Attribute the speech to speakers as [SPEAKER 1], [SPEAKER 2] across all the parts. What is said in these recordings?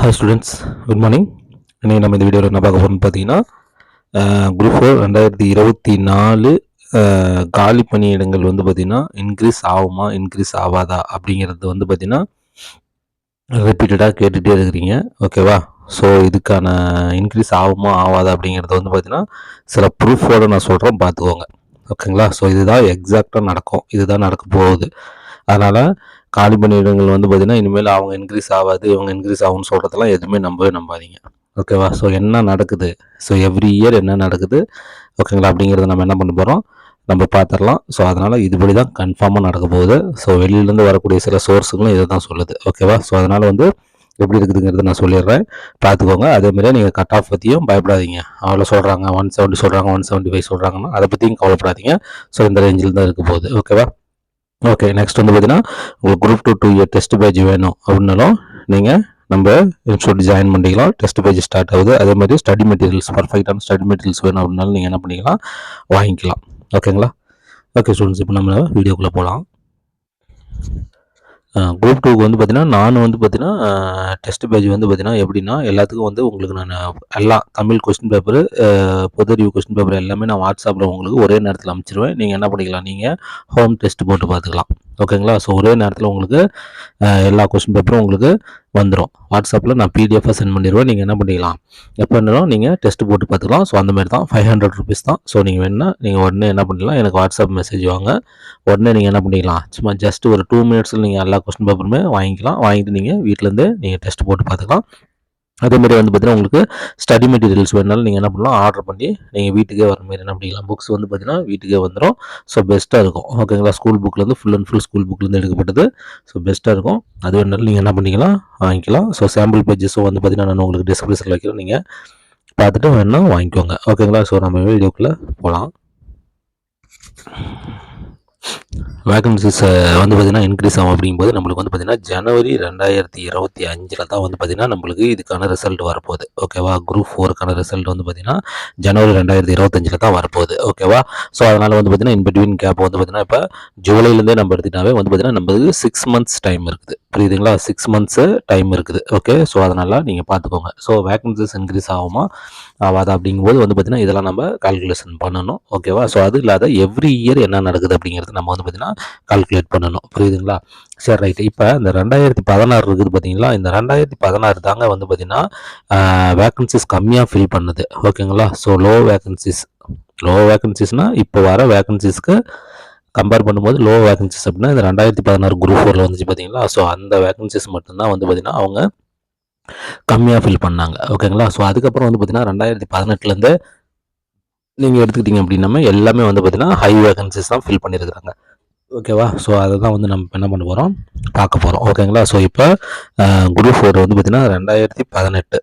[SPEAKER 1] Hi students, good morning. இன்றைக்கி நம்ம இந்த வீடியோவில் என்ன பார்க்க போகிறோம்னு பார்த்தீங்கன்னா, குரூப் 4 2024 காலி பணியிடங்கள் வந்து பார்த்திங்கன்னா இன்க்ரீஸ் ஆகுமா இன்க்ரீஸ் ஆகாதா அப்படிங்கிறது வந்து பார்த்திங்கன்னா ரிப்பீட்டடாக கேட்டுகிட்டே இருக்கிறீங்க. ஓகேவா? ஸோ இதுக்கான இன்க்ரீஸ் ஆகுமா ஆகாதா அப்படிங்கிறது வந்து பார்த்திங்கன்னா சில ப்ரூஃபோடு நான் சொல்கிறேன், பார்த்துக்கோங்க. ஓகேங்களா? ஸோ இதுதான் எக்ஸாக்டாக நடக்கும், இதுதான் நடக்க போகுது. அதனால் காலி பணியிடங்கள் வந்து பார்த்திங்கன்னா இனிமேல் அவங்க இன்க்ரீஸ் ஆகாது இவங்க இன்க்ரீஸ் ஆகும்னு சொல்கிறதெல்லாம் எதுவுமே நம்பாதீங்க. ஓகேவா? ஸோ என்ன நடக்குது, ஸோ எவ்ரி இயர் என்ன நடக்குது, ஓகேங்களா, அப்படிங்கிறத நம்ம என்ன பண்ண போகிறோம், நம்ம பார்த்துடலாம். ஸோ அதனால் இதுபடி தான் கன்ஃபார்மாக நடக்க போகுது. ஸோ வெளியிலேருந்து வரக்கூடிய சில சோர்ஸுங்களும் இதை தான் சொல்லுது. ஓகேவா? ஸோ அதனால் வந்து எப்படி இருக்குதுங்கிறத நான் சொல்லிடுறேன், பார்த்துக்கோங்க. அதேமாதிரியே நீங்கள் கட் ஆஃப் பற்றியும் பயப்படாதீங்க. அவ்வளோ சொல்கிறாங்க 170 சொல்கிறாங்க 175 சொல்கிறாங்கன்னா அதை பற்றியும் கவலைப்படாதீங்க. ஸோ இந்த ரேஞ்சில் தான் இருக்க போகுது. ஓகேவா? ஓகே, நெக்ஸ்ட் வந்து பார்த்தீங்கன்னா உங்களுக்கு குரூப் 2 இயர் டெஸ்ட் பேட்ச் வேணும் அப்படின்னாலும் நீங்கள் நம்ம இன்ஸ்டியூட் ஜாயின் பண்ணிக்கலாம். டெஸ்ட் பேஜ் ஸ்டார்ட் ஆகுது. அதே மாதிரி ஸ்டடி மெட்டீரியல்ஸ், பர்ஃபெக்டான ஸ்டடி மெட்டீரியல்ஸ் வேணும் அப்படின்னாலும் நீங்கள் என்ன பண்ணிக்கலாம், வாங்கிக்கலாம். ஓகேங்களா? ஓகே ஸ்டூடெண்ட்ஸ், இப்போ நம்ம வீடியோக்குள்ளே போகலாம். குரூப் 2க்கு வந்து பார்த்தீங்கன்னா நான் வந்து பார்த்தீங்கன்னா டெஸ்ட் பேஜ் வந்து பார்த்தீங்கன்னா எப்படின்னா எல்லாத்துக்கும் வந்து உங்களுக்கு நான் எல்லாம் தமிழ் கொஸ்டின் பேப்பரு, பொது அறிவு கொஸ்டின் பேப்பர் எல்லாமே நான் வாட்ஸ்அப்பில் உங்களுக்கு ஒரே நேரத்தில் அனுப்பிச்சிடுவேன். நீங்கள் என்ன பண்ணிக்கலாம், நீங்கள் ஹோம் டெஸ்ட் போட்டு பார்த்துக்கலாம். ஓகேங்களா? ஸோ ஒரே நேரத்தில் உங்களுக்கு எல்லா கொஸ்டின் பேப்பரும் உங்களுக்கு வந்துடும். வாட்ஸ்அப்பில் நான் பிடிஎஃபாக சென்ட் பண்ணிடுவேன். நீங்கள் என்ன பண்ணிக்கலாம், எப்போ வேணாலும் நீங்கள் டெஸ்ட் போட்டு பார்த்துக்கலாம். ஸோ அந்தமாதிரி தான் 500 ருபீஸ் தான். ஸோ நீங்கள் வேணுன்னா நீங்கள் உடனே என்ன பண்ணிக்கலாம், எனக்கு வாட்ஸ்அப் மெசேஜ் வாங்க, உடனே நீங்கள் என்ன பண்ணிக்கலாம், சும்மா ஜஸ்ட் ஒரு 2 மினிட்ஸில் நீங்கள் எல்லா கொஸ்டின் பேப்பருமே வாங்கிக்கலாம். வாங்கிட்டு நீங்கள் வீட்டிலேருந்து நீங்கள் டெஸ்ட் போட்டு பார்த்துக்கலாம். அதேமாதிரி வந்து பார்த்தீங்கன்னா உங்களுக்கு ஸ்டடி மெட்டீரியல்ஸ் வேணாலும் நீங்கள் என்ன பண்ணலாம், ஆர்டர் பண்ணி நீங்கள் வீட்டுக்கே வர மாதிரி என்ன பண்ணிக்கலாம், புக்ஸ் வந்து பார்த்தீங்கன்னா வீட்டுக்கே வந்துடும். ஸோ பெஸ்ட்டாக இருக்கும். ஓகேங்களா? ஸ்கூல் புக்லேருந்து ஃபுல் அண்ட் ஃபுல் ஸ்கூல் புக்லேருந்து எடுக்கப்பட்டது. ஸோ பெஸ்ட்டாக இருக்கும். அது வேணாலும் நீங்கள் என்ன பண்ணிக்கலாம், வாங்கிக்கலாம். ஸோ சாம்பிள் பேஜஸும் வந்து பார்த்தீங்கன்னா நான் உங்களுக்கு டிஸ்கிரிப்ஷனில் வைக்கிறேன், நீங்கள் பார்த்துட்டு வேணால் வாங்கிக்கோங்க. ஓகேங்களா? ஸோ நம்ம வீடியோக்குள்ளே போகலாம். வேகன்சிஸ் வந்து பார்த்திங்கன்னா இன்க்ரீஸ் ஆகும் அப்படிங்கும்போது நம்மளுக்கு வந்து பார்த்திங்கன்னா ஜனவரி 2025 தான் வந்து பார்த்திங்கன்னா நம்மளுக்கு இதுக்கான ரிசல்ட் வரப்போகுது. ஓகேவா? குரூப் 4க்கான ரிசல்ட் வந்து பார்த்திங்கன்னா ஜனவரி 2025 தான் வரப்போகுது. ஓகேவா? ஸோ அதனால் வந்து பார்த்திங்கன்னா இன் பிட்வீன் கேப் வந்து பார்த்திங்கன்னா இப்போ ஜூலைலேருந்தே நம்ம எடுத்துட்டாவே வந்து பார்த்திங்கன்னா நம்மளுக்கு 6 மந்த்ஸ் டைம் இருக்குது. புரியுதுங்களா? 6 மந்த்ஸு டைம் இருக்குது. ஓகே, ஸோ அதனால் நீங்கள் பார்த்துக்கோங்க. ஸோ வேகன்சிஸ் இன்க்ரீஸ் ஆகுமா ஆகாதா அப்படிங்கும்போது வந்து பார்த்திங்கன்னா இதெல்லாம் நம்ம கால்குலேஷன் பண்ணணும். ஓகேவா? ஸோ அது இல்லாத எவ்ரி இயர் என்ன நடக்குது அப்படிங்கிறது நம்ம வந்து பார்த்திங்கன்னா கால்குலேட் பண்ணணும். புரியுதுங்களா? சரி, ரைட். இப்போ இந்த 2016 இருக்குது பார்த்தீங்களா, இந்த 2016 தாங்க வந்து பார்த்திங்கன்னா வேக்கன்சிஸ் கம்மியாக ஃபில் பண்ணுது. ஓகேங்களா? ஸோ லோ வேக்கன்சிஸ்னால் இப்போ வர வேக்கன்சிஸ்க்கு கம்பேர் பண்ணும்போது லோ வேக்கன்சிஸ் அப்படின்னா இந்த 2016 குரூப் 4 வந்துச்சு பார்த்தீங்களா, ஸோ அந்த வேக்கன்சிஸ் மட்டும்தான் வந்து பார்த்திங்கன்னா அவங்க கம்மியாக ஃபில் பண்ணாங்க. ஓகேங்களா? ஸோ அதுக்கப்புறம் வந்து பார்த்திங்கன்னா 2018 நீங்கள் எடுத்துக்கிட்டிங்க அப்படின்னா எல்லாமே வந்து பார்த்திங்கன்னா ஹை வேகன்சிஸ் தான் ஃபில் பண்ணியிருக்கிறாங்க. ஓகேவா? ஸோ அதை தான் வந்து நம்ம என்ன பண்ண போகிறோம், பார்க்க போகிறோம். ஓகேங்களா? ஸோ இப்போ குரூப் 4 வந்து பார்த்திங்கன்னா 2018.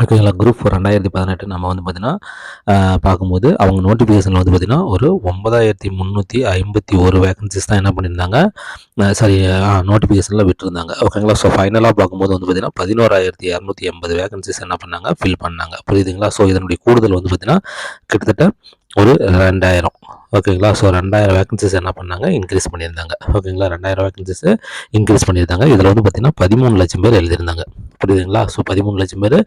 [SPEAKER 1] ஓகேங்களா? குரூப் 4 2018 நம்ம வந்து பார்த்திங்கன்னா பார்க்கும்போது அவங்க நோட்டிஃபிகேஷனில் வந்து பார்த்திங்கன்னா ஒரு 9351 வேகன்சிஸ் தான் என்ன பண்ணியிருந்தாங்க, நோட்டிஃபிகேஷனில் விட்டுருந்தாங்க. ஓகேங்களா? ஸோ ஃபைனலாக பார்க்கும்போது வந்து பார்த்திங்கன்னா 11,280 வேகன்சிஸ் என்ன பண்ணாங்க, ஃபில் பண்ணாங்க. புரியுதுங்களா? ஸோ இதனுடைய கூடுதல் வந்து பார்த்திங்கன்னா கிட்டத்தட்ட ஒரு 2000. ஓகேங்களா? ஸோ 2000 வேகன்சிஸ் என்ன பண்ணாங்க, இன்க்ரீஸ் பண்ணியிருந்தாங்க. ஓகேங்களா? 2000 வேகன்சிஸ் இன்க்ரீஸ் பண்ணியிருந்தாங்க. இதில் வந்து பார்த்திங்கன்னா 13 லட்சம் பேர் எழுதியிருந்தாங்க. புரியுதுங்களா? ஸோ 13 லட்சம் பேர்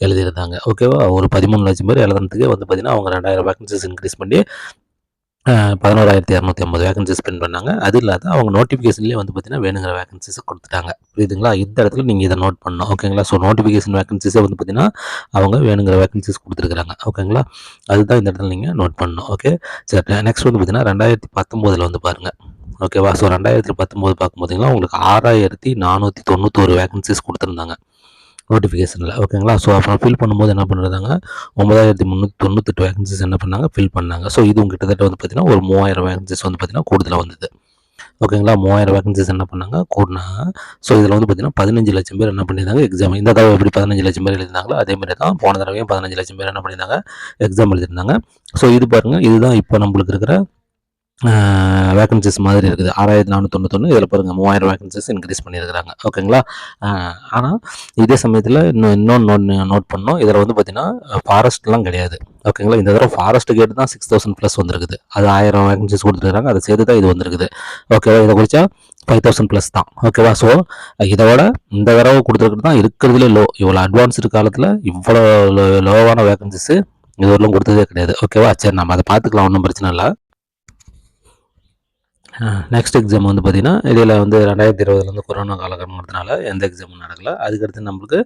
[SPEAKER 1] எழுதியிருந்தாங்க. ஓகேவா? ஒரு 13 லட்சம் பேர் எழுதுறதுக்கே வந்து பார்த்திங்கன்னா அவங்க 2000 வேகன்சிஸ் இன்க்ரீஸ் பண்ணி 11,250 வேகன்சிஸ் ஸ்பெண்ட் பண்ணாங்க. அது இல்லாத அவங்க நோட்டிஃபிகேஷன்லேயே வந்து பார்த்திங்கன்னா வேணுங்கிற வேகன்சிஸை கொடுத்துட்டாங்க. புரியுதுங்களா? இந்த இடத்துல நீங்கள் இதை நோட் பண்ணணும். ஓகேங்களா? ஸோ நோட்டிஃபிகேஷன் வேகன்சிஸே வந்து பார்த்திங்கன்னா அவங்க வேணுங்கிற வேகன்சிஸ் கொடுத்துருக்குறாங்க. ஓகேங்களா? அதுதான் இந்த இடத்துல நீங்கள் நோட் பண்ணணும். ஓகே, சரி. நெக்ஸ்ட் வந்து பார்த்திங்கன்னா 2019 வந்து பாருங்கள். ஓகேவா? ஸோ 2019 பார்க்கும்போதுங்களா உங்களுக்கு 6,491 வேகன்சிஸ் கொடுத்துருந்தாங்க நோட்டிஃபிகேஷனில். ஓகேங்களா? ஸோ அப்புறம் ஃபில் பண்ணும்போது என்ன பண்ணுறாங்க, 9,398 வேகன்சிஸ் என்ன பண்ணாங்க, ஃபில் பண்ணாங்க. ஸோ இதுவும் கிட்டத்தட்ட வந்து பார்த்திங்கன்னா ஒரு 3000 வேகன்சிஸ் வந்து பார்த்திங்கன்னா கூடுதலாக வந்தது. ஓகேங்களா? 3000 வேகன்சிஸ் என்ன பண்ணாங்க, கூடினாங்க. ஸோ இதில் வந்து பார்த்திங்கன்னா 15 லட்சம் பேர் என்ன பண்ணியிருந்தாங்க, எக்ஸாம். இந்த தடவை எப்படி 15 லட்சம் பேர் எழுதினாங்களோ அதேமாதிரி தான் போன தடவையும் 15 லட்சம் பேர் என்ன பண்ணியிருந்தாங்க, எக்ஸாம் எழுதியிருந்தாங்க. ஸோ இது பாருங்கள், இதுதான் இப்போ நம்மளுக்கு இருக்கிற வேக்கன்சிஸ் மாதிரி இருக்குது. 6491 இதில் பாருங்கள் 3000 வேக்கன்சிஸ் இன்க்ரீஸ் பண்ணியிருக்கிறாங்க. ஓகேங்களா? ஆனால் இதே சமயத்தில் இன்னொன்று நோட் பண்ணோம். இதில் வந்து பார்த்திங்கன்னா ஃபாரஸ்ட்லாம் கிடையாது. ஓகேங்களா? இந்த தடவை ஃபாரஸ்ட் கேட்டு தான் 6000 ப்ளஸ் வந்துருக்குது. அது 1000 வேக்கன்சிஸ் கொடுத்துருக்காங்க. அதை சேர்த்து தான் இது வந்துருக்குது. ஓகேவா? இதை குறிச்சா 5000 ப்ளஸ் தான். ஓகேவா? ஸோ இதோட இந்த தடவை கொடுத்துருக்குறது தான் இருக்கிறதுலே லோ. இவ்வளோ அட்வான்ஸ்டு காலத்தில் இவ்வளோ லோவான வேக்கன்சிஸு இதுவரையிலும் கொடுத்ததே கிடையாது. ஓகேவா? சரி, நம்ம அதை பார்த்துக்கலாம், ஒன்றும் பிரச்சனை இல்லை. நெக்ஸ்ட் எக்ஸாம் வந்து பார்த்திங்கன்னா இடையில் வந்து 2020 கொரோனா காலகட்டங்கிறதுனால எந்த எக்ஸாமும் நடக்கலை. அதுக்கடுத்து நம்மளுக்கு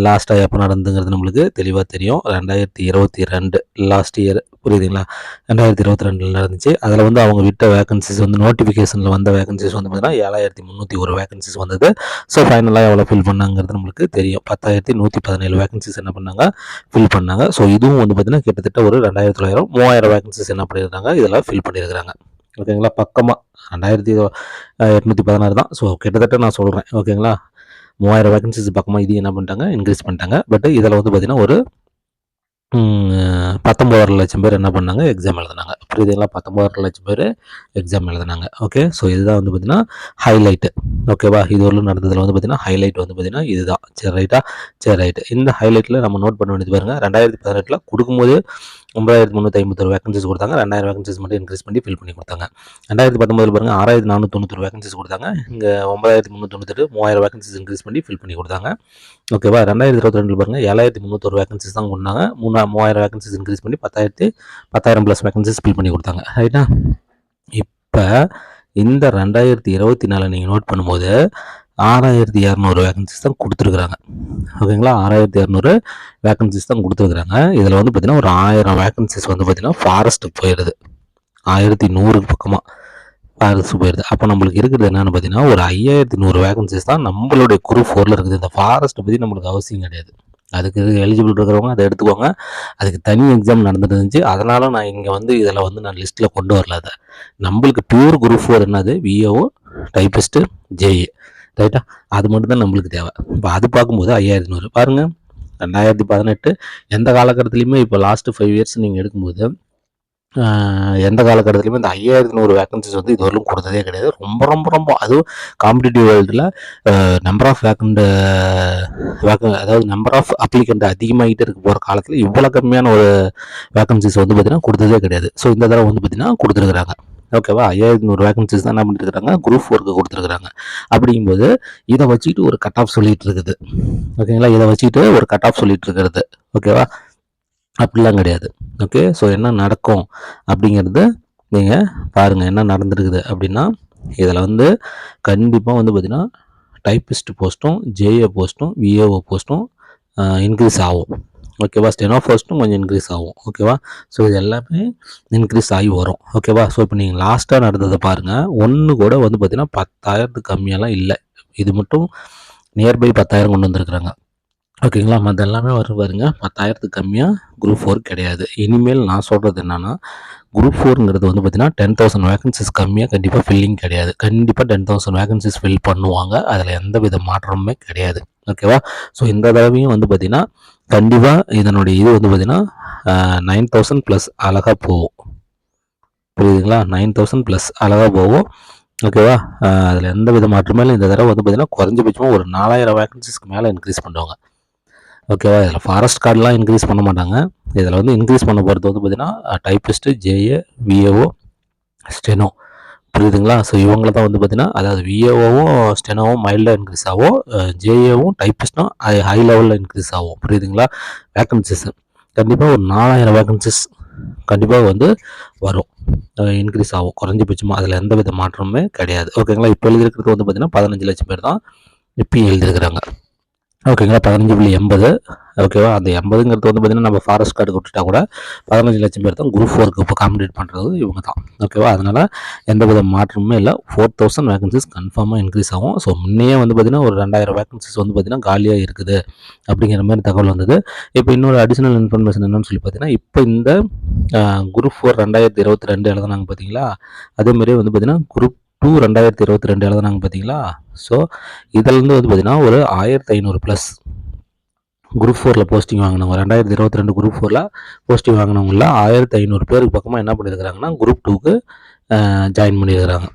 [SPEAKER 1] லாஸ்ட்டாக எப்போ நடந்துங்கிறது நம்மளுக்கு தெளிவாக தெரியும். 2022 லாஸ்ட் இயர், புரியுதுங்களா? 2022 நடந்துச்சு. அதில் வந்து அவங்க விட்ட வேகன்சிஸ் வந்து நோட்டிஃபிகேஷனில் வந்த வேகன்சிஸ் வந்து பார்த்திங்கன்னா 7301 வேகன்சிஸ் வந்தது. ஸோ ஃபைனலாக எவ்வளோ ஃபில் பண்ணாங்கிறது நம்மளுக்கு தெரியும். 10,117 வேகன்சிஸ் என்ன பண்ணாங்க, ஃபில் பண்ணாங்க. ஸோ இதுவும் வந்து பார்த்திங்கன்னா கிட்டத்தட்ட ஒரு 2900 3000 வேகன்சிஸ் என்ன பண்ணியிருக்காங்க, இதெல்லாம் ஃபில் பண்ணியிருக்கிறாங்க. ஓகேங்களா? பக்கமாக 2816 தான். ஸோ கிட்டத்தட்ட நான் சொல்கிறேன். ஓகேங்களா? 3000 வேகன்சிஸ் பக்கமாக இது என்ன பண்ணிட்டாங்க, இன்க்ரீஸ் பண்ணிட்டாங்க. பட் இதில் வந்து பார்த்திங்கன்னா ஒரு 19 லட்சம் பேர் என்ன பண்ணாங்க, எக்ஸாம் எழுதுனாங்க. புரியுதுங்களா? 19 லட்சம் பேர் எக்ஸாம் எழுதுனாங்க. ஓகே, ஸோ இதுதான் வந்து பார்த்திங்கன்னா ஹைலைட்டு. ஓகேவா? இது ஒரு நடந்ததில் வந்து பார்த்திங்கன்னா ஹைலைட் வந்து பார்த்திங்கன்னா இதுதான். சரி ரைட்டா? சரி ரைட்டு. இந்த ஹைலைட்டில் நம்ம நோட் பண்ண வேண்டியது பாருங்கள். 2018 கொடுக்கும்போது 9351 வேகன்சிஸ் கொடுத்தாங்க. 2000 வேகன்சிஸ் மட்டும் இன்க்ரீஸ் பண்ணி ஃபில் பண்ணி கொடுத்தாங்க. 2019 பாருங்கள் 6491 வேகன்சிஸ் கொடுத்தாங்க. இங்கே 9398 3000 வேகன்சிஸ் இன்க்ரீஸ் பண்ணி ஃபில் பண்ணி கொடுத்தாங்க. ஓகேவா? 2022 பாருங்கள் 7301 வேகன்சிஸ் தான் கொண்டாங்க. 3000 வேகன்சிஸ் இன்க்ரீஸ் பண்ணி 10,000 ப்ளஸ் வேகன்சிஸ் ஃபில் பண்ணி கொடுத்தாங்க. ரைட்டா? இப்போ இந்த 2024 நீங்கள் நோட் பண்ணும்போது 6200 வேகன்சிஸ் தான் கொடுத்துருக்குறாங்க. ஓகேங்களா? 6200 வேகன்சிஸ் தான் கொடுத்துருக்குறாங்க. இதில் வந்து பார்த்திங்கன்னா ஒரு 1000 வேகன்சிஸ் வந்து பார்த்திங்கன்னா ஃபாரஸ்ட்டுக்கு போயிடுது. 1100 பக்கமாக ஃபாரஸ்ட் போயிடுது. அப்போ நம்மளுக்கு இருக்கிறது என்னென்னு பார்த்தீங்கன்னா ஒரு 5100 வேகன்சிஸ் தான் நம்மளுடைய குரூப் 4ல் இருக்குது. இந்த ஃபாரஸ்ட்டை பற்றி நம்மளுக்கு அவசியம் கிடையாது. அதுக்கு எலிஜிபிள் இருக்கிறவங்க அதை எடுத்துக்கோங்க. அதுக்கு தனி எக்ஸாம் நடந்துட்டு இருந்துச்சு. அதனால் நான் இங்கே வந்து இதில் வந்து நான் லிஸ்ட்டில் கொண்டு வரல. அதை நம்மளுக்கு பியூர் குரூப் 4 என்னது, விஏஓ, டைப்பிஸ்ட்டு, ஜேஏ. ரைட்டா? அது மட்டும் தான் நம்மளுக்கு தேவை. இப்போ அது பார்க்கும்போது 5100 பாருங்கள். 2018 எந்த காலகட்டத்துலையுமே இப்போ லாஸ்ட்டு 5 இயர்ஸ் நீங்கள் எடுக்கும்போது எந்த காலகட்டத்துலையுமே இந்த 5100 வேகன்சிஸ் வந்து இதுவரையிலும் கொடுத்ததே கிடையாது. ரொம்ப ரொம்ப ரொம்ப அதுவும் காம்படிட்டிவ் வேர்ல்டில் நம்பர் ஆஃப் அதாவது நம்பர் ஆஃப் அப்ளிகண்ட் அதிகமாகிட்டே இருக்க போகிற காலத்தில் இவ்வளோ கம்மியான ஒரு வேகன்சிஸ் வந்து பார்த்திங்கன்னா கொடுத்ததே கிடையாது. ஸோ இந்த தடவை வந்து பார்த்திங்கன்னா கொடுத்துருக்குறாங்க. ஓகேவா? 5100 வேகன்சிஸ் தான் என்ன பண்ணிட்டுருக்காங்க, குரூப் 4க்கு கொடுத்துருக்குறாங்க. அப்படிங்கும்போது இதை வச்சுக்கிட்டு ஒரு கட் ஆஃப் சொல்லிகிட்டு இருக்குது. ஓகேங்களா? இதை வச்சுக்கிட்டு ஒரு கட் ஆஃப் சொல்லிகிட்டு இருக்கிறது. ஓகேவா? அப்படிலாம் கிடையாது. ஓகே, ஸோ என்ன நடக்கும் அப்படிங்கிறது நீங்கள் பாருங்கள். என்ன நடந்துருக்குது அப்படின்னா இதில் வந்து கண்டிப்பாக வந்து பார்த்திங்கன்னா டைப்பிஸ்ட் போஸ்ட்டும், ஜேஏ போஸ்ட்டும், விஏஓ போஸ்ட்டும் இன்க்ரீஸ் ஆகும். ஓகேவா? ஸ்டெனோ போஸ்ட்டும் கொஞ்சம் இன்க்ரீஸ் ஆகும். ஓகேவா? ஸோ இது எல்லாமே இன்க்ரீஸ் ஆகி வரும். ஓகேவா? ஸோ இப்போ நீங்கள் லாஸ்ட்டாக நடந்ததை பாருங்கள். ஒன்று கூட வந்து பார்த்திங்கன்னா 10,000 கம்மியெல்லாம் இல்லை. இது மட்டும் நியர்பை 10,000 கொண்டு வந்திருக்கிறாங்க. ஓகேங்களா? மற்ற எல்லாமே வரும் பாருங்க, 10,000 கம்மியாக குரூப் 4 கிடையாது. இனிமேல் நான் சொல்கிறது என்னென்னா குரூப் 4ங்கிறது வந்து பார்த்திங்கன்னா 10,000 வேகன்சிஸ் கம்மியாக கண்டிப்பாக ஃபில்லிங் கிடையாது. கண்டிப்பாக 10,000 வேகன்சிஸ் ஃபில் பண்ணுவாங்க. அதில் எந்த வித மாற்றமுமே கிடையாது. ஓகேவா? ஸோ இந்த தடவையும் வந்து பார்த்திங்கன்னா கண்டிப்பாக இதனுடைய இது வந்து பார்த்திங்கன்னா 9,000 ப்ளஸ் அழகாக போகும். புரியுதுங்களா? 9,000 ப்ளஸ் அழகாக போகும். ஓகேவா? அதில் எந்த வித மாற்றமே இல்லை. இந்த தடவை வந்து பார்த்திங்கன்னா குறைஞ்சபட்சமாக ஒரு 4000 வேகன்சிஸ்க்கு மேலே இன்க்ரீஸ் பண்ணுவாங்க. ஓகேவா? இதில் ஃபாரஸ்ட் கார்டெலாம் இன்க்ரீஸ் பண்ண மாட்டாங்க. இதில் வந்து இன்க்ரீஸ் பண்ண போகிறது வந்து பார்த்திங்கன்னா டைப்பிஸ்ட்டு, ஜேஏ, விஏஓ, ஸ்டெனோ. புரியுதுங்களா? ஸோ இவங்கள தான் வந்து பார்த்திங்கன்னா அதாவது விஏஓவும் ஸ்டெனோவும் மைல்டாக இன்க்ரீஸ் ஆகும். ஜேஏவும் டைப்பிஸ்ட்டும் ஹை லெவலில் இன்க்ரீஸ் ஆகும். புரியுதுங்களா? வேக்கன்சிஸ் கண்டிப்பாக ஒரு 4000 வேக்கன்சிஸ் கண்டிப்பாக வந்து வரும், இன்க்ரீஸ் ஆகும் குறைஞ்சபட்சமாக. அதில் எந்த வித மாற்றமுமே கிடையாது. ஓகேங்களா? இப்போ எழுதியிருக்கிறது வந்து பார்த்திங்கன்னா 15 லட்சம் பேர் தான் இப்போயும் எழுதியிருக்கிறாங்க. ஓகேங்களா? 15.80. ஓகேவா? அந்த 80ங்கிறது வந்து பார்த்திங்கன்னா நம்ம ஃபாரஸ்ட் கார்டுக்கு விட்டுட்டா கூட 15 லட்சம் பேர் தான் குரூப் 4க்கு இப்போ காம்படிட் பண்ணுறது இவங்க தான். ஓகேவா? அதனால் எந்த வித மாற்றமுமே இல்லை. 4,000 வேகன்சிஸ் கன்ஃபார்மாக இன்க்ரீஸ் ஆகும். ஸோ முன்னையே வந்து பார்த்திங்கன்னா ஒரு 2000 வேகன்சிஸ் வந்து பார்த்திங்கன்னா காலியாக இருக்குது அப்படிங்கிற மாதிரி தகவல் வந்தது. இப்போ இன்னொரு அடிஷ்னல் இன்ஃபர்மேஷன் என்னன்னு சொல்லி பார்த்தீங்கன்னா இப்போ இந்த குரூப் 4 2022 எழுதுனாங்க பார்த்தீங்களா, அதேமாதிரி வந்து பார்த்திங்கன்னா குரூப் 2 2022 எழுதுனாங்க பார்த்தீங்களா. ஸோ இதிலேருந்து வந்து பார்த்திங்கன்னா ஒரு 1500 ப்ளஸ் குரூப் 4ல் போஸ்டிங் வாங்கினவங்க 2022 குரூப் 4ல் போஸ்டிங் வாங்கினவங்கள 1500 பேருக்கு பக்கமாக என்ன பண்ணியிருக்கிறாங்கன்னா குரூப் 2க்கு ஜாயின் பண்ணியிருக்கிறாங்க.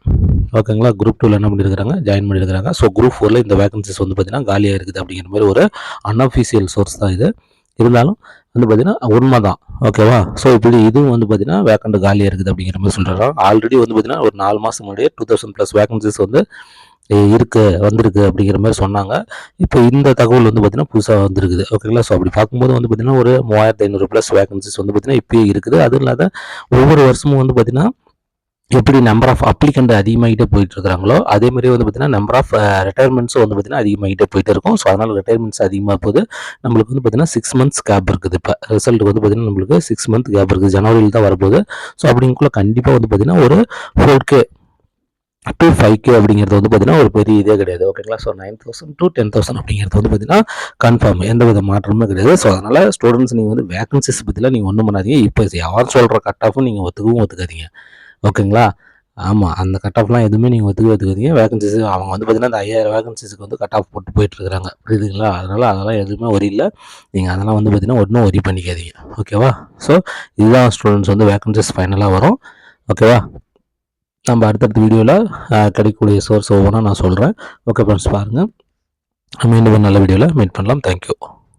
[SPEAKER 1] ஓகேங்களா, குரூப் 2ல என்ன பண்ணியிருக்கிறாங்க, ஜாயின் பண்ணியிருக்கிறாங்க. ஸோ குரூப் 4ல இந்த வேகன்சிஸ் வந்து பார்த்தீங்கன்னா காலியாக இருக்குது அப்படிங்கிற மாதிரி ஒரு அன்அஃபிஷியல் சோர்ஸ் தான் இது. இருந்தாலும் வந்து பார்த்தீங்கன்னா உண்மை தான். ஓகேவா, ஸோ இப்படி இதுவும் வந்து பார்த்தீங்கன்னா வேக்கண்ட் காலியாக இருக்குது அப்படிங்கிற மாதிரி சொல்கிறாங்க. ஆல்ரெடி வந்து பார்த்தீங்கன்னா ஒரு 4 மாதம் முன்னாடியே 2000+ வேகன்சிஸ் வந்து வந்திருக்கு அப்படிங்கிற மாதிரி சொன்னாங்க. இப்போ இந்த தகவல் வந்து பார்த்தீங்கன்னா புதுசாக வந்திருக்குது. ஓகேங்களா, ஸோ அப்படி பார்க்கும்போது வந்து பார்த்தீங்கன்னா ஒரு 3500+ வேகன்சிஸ் வந்து பார்த்தீங்கன்னா இப்போயே இருக்குது. அதுவும் இல்லாத ஒவ்வொரு வருஷமும் வந்து பார்த்தீங்கன்னா எப்படி நம்பர் ஆஃப் அப்ளிகண்ட் அதிகமாகிட்டே போயிட்டு இருக்கிறாங்களோ அதே மாதிரி வந்து பார்த்தீங்கன்னா நம்பர் ஆஃப் ரிட்டையர்மெண்ட்ஸும் வந்து பார்த்தீங்கன்னா அதிகமாகிட்டே போயிட்டு இருக்கும். ஸோ அதனால் ரிட்டையர்மெண்ட்ஸ் அதிகமாக போகுது. நம்மளுக்கு வந்து பார்த்தீங்கன்னா 6 months கேப் இருக்குது. இப்போ ரிசல்ட் வந்து பார்த்தீங்கன்னா நம்மளுக்கு 6 month கேப் இருக்குது. ஜனவரியில் தான் வரப்போகுது. ஸோ அப்படிங்குள்ள கண்டிப்பாக வந்து பார்த்தீங்கன்னா ஒரு 4K to 5K அப்படிங்கிறது வந்து பார்த்தீங்கன்னா ஒரு பெரிய இதே கிடையாது. ஓகேங்களா, ஸோ 9,000 to 10,000 அப்படிங்கிறது வந்து பார்த்தீங்கன்னா கன்ஃபார்ம், எந்த வித மாற்றமும் கிடையாது. ஸோ அதனால் ஸ்டூடெண்ட்ஸ் நீங்கள் வந்து வேகன்சிஸ் பற்றிலாம் நீங்கள் ஒன்றும் பண்ணாதீங்க. இப்போ யார் சொல்கிற கட் ஆஃபும் நீங்கள் ஒத்துக்காதீங்க. ஓகேங்களா, ஆமாம், அந்த கட் ஆஃப்லாம் எதுவுமே நீங்கள் ஒத்துக்காதீங்க. வேகன்சிஸ் அவங்க வந்து பார்த்தீங்கன்னா இந்த 5000 வேகன்சிஸுக்கு வந்து கட் ஆஃப் போட்டு போயிட்டுருக்காங்க. புரியுதுங்களா, அதெல்லாம் எதுவுமே ஒரி இல்லை. நீங்கள் அதெல்லாம் வந்து பார்த்தீங்கன்னா ஒன்றும் ஒரி பண்ணிக்காதீங்க. ஓகேவா, ஸோ இதுதான் ஸ்டூடெண்ட்ஸ் வந்து வேகன்சிஸ் ஃபைனலாக வரும். ஓகேவா, நம்ம அடுத்தடுத்த வீடியோவில் கிடைக்கக்கூடிய சோர்ஸ் ஒவ்வொன்றா நான் சொல்கிறேன். ஓகே ஃப்ரெண்ட்ஸ், பாருங்கள். மீண்டும் ஒரு நல்ல வீடியோவில் மீட் பண்ணலாம். தேங்க்யூ.